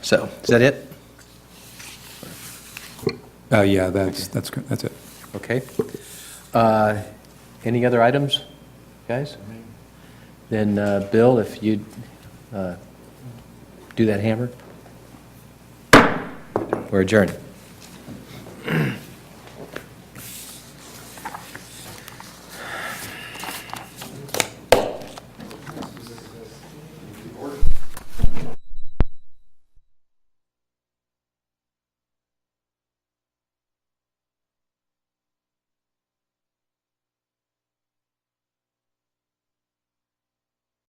So, is that it?
Yeah, that's it.
Okay. Any other items, guys? Then, Bill, if you'd do that hammer. We're adjourned.